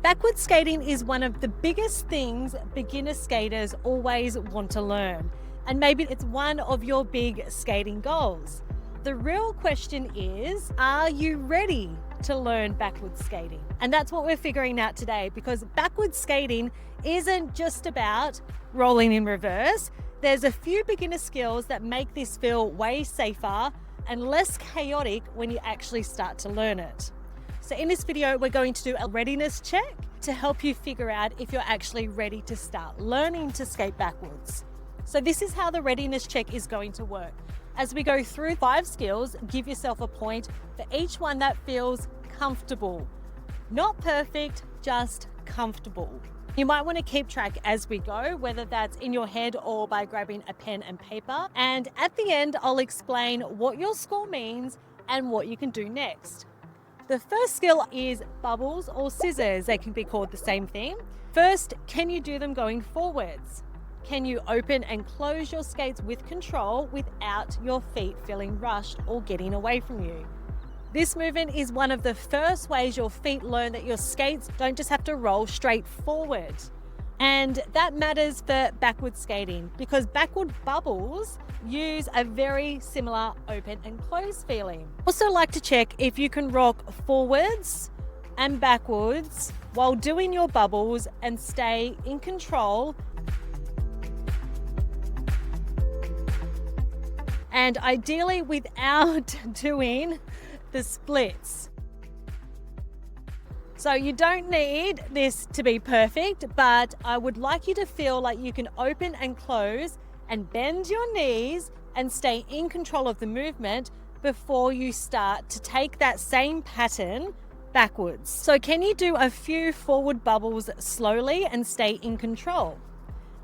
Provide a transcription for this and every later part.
Backward skating is one of the biggest things beginner skaters always want to learn. And maybe it's one of your big skating goals. The real question is, are you ready to learn backward skating? And that's what we're figuring out today, because backward skating isn't just about rolling in reverse. There's a few beginner skills that make this feel way safer and less chaotic when you actually start to learn it. So in this video, we're going to do a readiness check to help you figure out if you're actually ready to start learning to skate backwards. So this is how the readiness check is going to work. As we go through 5 skills, give yourself a point for each one that feels comfortable. Not perfect, just comfortable. You might want to keep track as we go, whether that's in your head or by grabbing a pen and paper. And at the end, I'll explain what your score means and what you can do next. The first skill is bubbles or scissors. They can be called the same thing. First, can you do them going forwards? Can you open and close your skates with control without your feet feeling rushed or getting away from you? This movement is one of the first ways your feet learn that your skates don't just have to roll straight forward. And that matters for backward skating because backward bubbles use a very similar open and close feeling. Also like to check if you can rock forwards and backwards while doing your bubbles and stay in control. And ideally without doing the splits. So you don't need this to be perfect, but I would like you to feel like you can open and close and bend your knees and stay in control of the movement before you start to take that same pattern backwards. So can you do a few forward bubbles slowly and stay in control?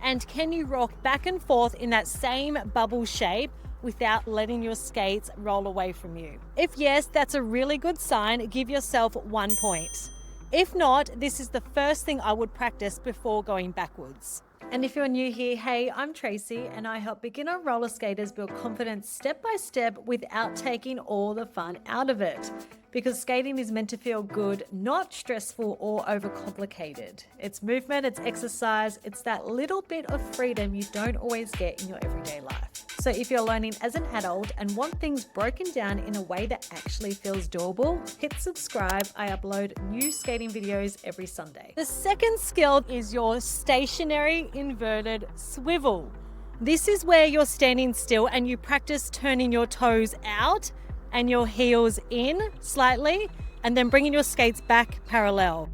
And can you rock back and forth in that same bubble shape without letting your skates roll away from you? If yes, that's a really good sign. Give yourself 1 point. If not, this is the first thing I would practice before going backwards. And if you're new here, hey, I'm Tracy and I help beginner roller skaters build confidence step by step without taking all the fun out of it. Because skating is meant to feel good, not stressful or overcomplicated. It's movement, it's exercise, it's that little bit of freedom you don't always get in your everyday life. So if you're learning as an adult and want things broken down in a way that actually feels doable, hit subscribe. I upload new skating videos every Sunday. The second skill is your stationary inverted swivel. This is where you're standing still and you practice turning your toes out and your heels in slightly and then bringing your skates back parallel.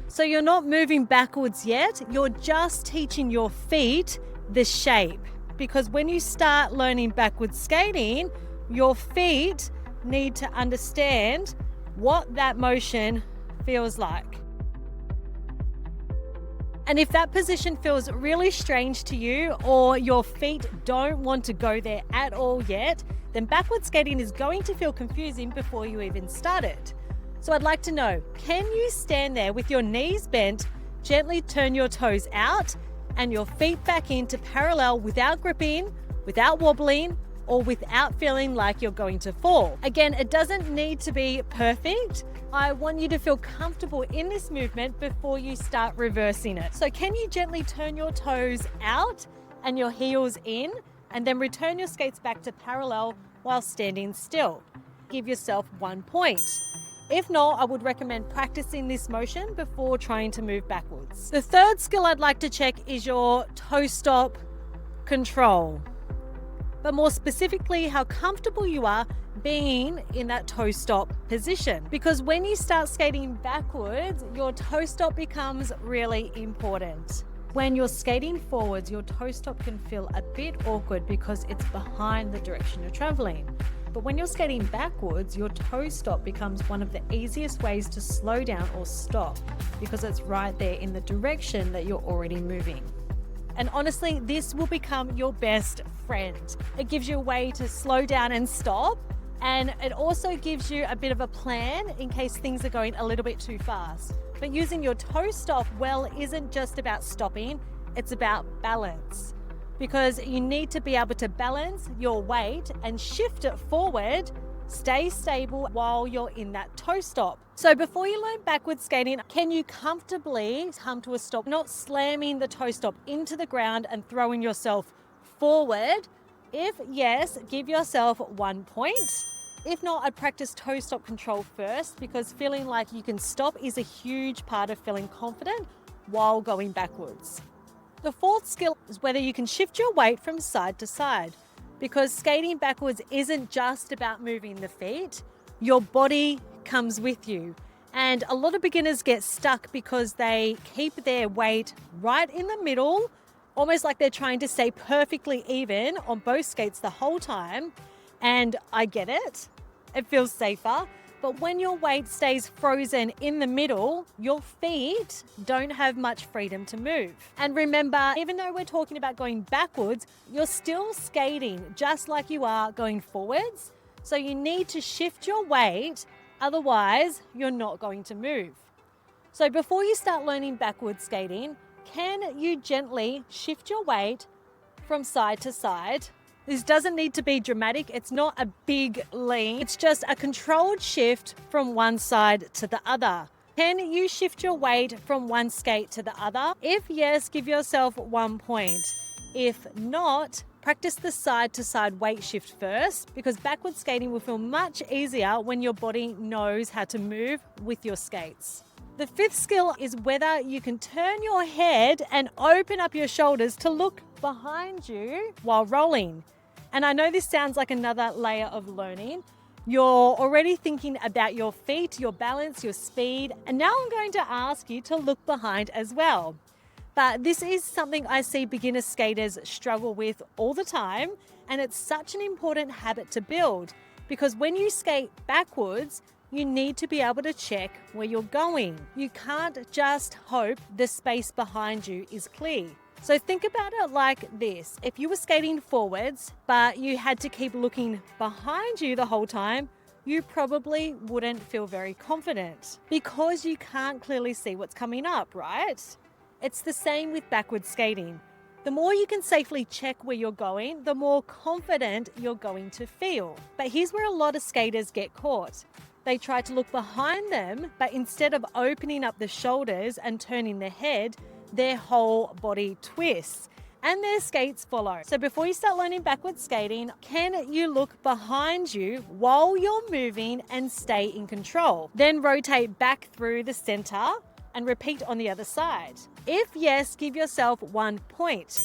So you're not moving backwards yet, you're just teaching your feet the shape. Because when you start learning backward skating, your feet need to understand what that motion feels like. And if that position feels really strange to you or your feet don't want to go there at all yet, then backward skating is going to feel confusing before you even start it. So I'd like to know, can you stand there with your knees bent, gently turn your toes out and your feet back into parallel without gripping, without wobbling, or without feeling like you're going to fall? Again, it doesn't need to be perfect. I want you to feel comfortable in this movement before you start reversing it. So can you gently turn your toes out and your heels in and then return your skates back to parallel while standing still? Give yourself 1 point. If not, I would recommend practicing this motion before trying to move backwards. The third skill I'd like to check is your toe stop control, but more specifically, how comfortable you are being in that toe stop position. Because when you start skating backwards, your toe stop becomes really important. When you're skating forwards, your toe stop can feel a bit awkward because it's behind the direction you're traveling. But when you're skating backwards, your toe stop becomes one of the easiest ways to slow down or stop because it's right there in the direction that you're already moving. And honestly, this will become your best friend. It gives you a way to slow down and stop, and it also gives you a bit of a plan in case things are going a little bit too fast. But using your toe stop well isn't just about stopping, it's about balance. Because you need to be able to balance your weight and shift it forward Stay stable while you're in that toe stop. So before you learn backwards skating, can you comfortably come to a stop, not slamming the toe stop into the ground and throwing yourself forward? If yes, give yourself 1 point. If not, I'd practice toe stop control first, because feeling like you can stop is a huge part of feeling confident while going backwards. The fourth skill is whether you can shift your weight from side to side, because skating backwards isn't just about moving the feet. Your body comes with you. And a lot of beginners get stuck because they keep their weight right in the middle, almost like they're trying to stay perfectly even on both skates the whole time. And I get it. It feels safer. But when your weight stays frozen in the middle, your feet don't have much freedom to move. And remember, even though we're talking about going backwards, you're still skating just like you are going forwards. So you need to shift your weight, otherwise you're not going to move. So before you start learning backwards skating, can you gently shift your weight from side to side? This doesn't need to be dramatic. It's not a big lean. It's just a controlled shift from one side to the other. Can you shift your weight from one skate to the other? If yes, give yourself 1 point. If not, practice the side to side weight shift first, because backward skating will feel much easier when your body knows how to move with your skates. The fifth skill is whether you can turn your head and open up your shoulders to look behind you while rolling. And I know this sounds like another layer of learning. You're already thinking about your feet, your balance, your speed, and now I'm going to ask you to look behind as well. But this is something I see beginner skaters struggle with all the time, and it's such an important habit to build, because when you skate backwards, you need to be able to check where you're going. You can't just hope the space behind you is clear. So think about it like this. If you were skating forwards, but you had to keep looking behind you the whole time, you probably wouldn't feel very confident, because you can't clearly see what's coming up, right? It's the same with backward skating. The more you can safely check where you're going, the more confident you're going to feel. But here's where a lot of skaters get caught. They try to look behind them, but instead of opening up the shoulders and turning the head, their whole body twists and their skates follow. So before you start learning backwards skating, can you look behind you while you're moving and stay in control? Then rotate back through the center and repeat on the other side. If yes, give yourself 1 point.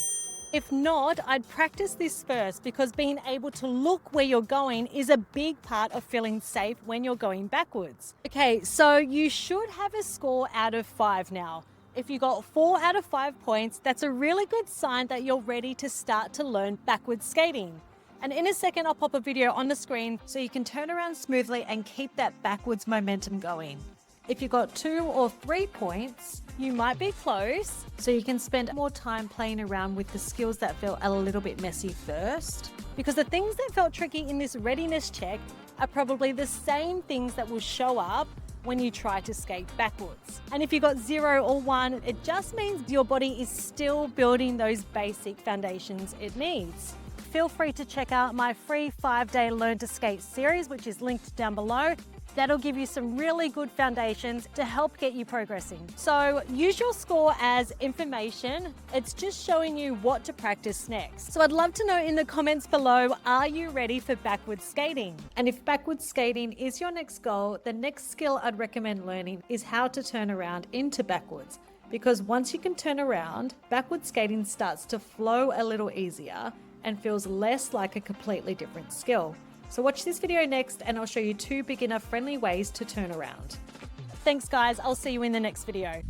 If not, I'd practice this first, because being able to look where you're going is a big part of feeling safe when you're going backwards. Okay, so you should have a score out of 5 now. If you got 4 out of 5 points, that's a really good sign that you're ready to start to learn backwards skating. And in a second, I'll pop a video on the screen so you can turn around smoothly and keep that backwards momentum going. If you got 2 or 3 points, you might be close, so you can spend more time playing around with the skills that feel a little bit messy first. Because the things that felt tricky in this readiness check are probably the same things that will show up when you try to skate backwards. And if you got 0 or 1, it just means your body is still building those basic foundations it needs. Feel free to check out my free 5-day Learn to Skate series, which is linked down below. That'll give you some really good foundations to help get you progressing. So use your score as information. It's just showing you what to practice next. So I'd love to know in the comments below, are you ready for backwards skating? And if backwards skating is your next goal, the next skill I'd recommend learning is how to turn around into backwards. Because once you can turn around, backwards skating starts to flow a little easier and feels less like a completely different skill. So watch this video next and I'll show you 2 beginner-friendly ways to turn around. Thanks guys, I'll see you in the next video.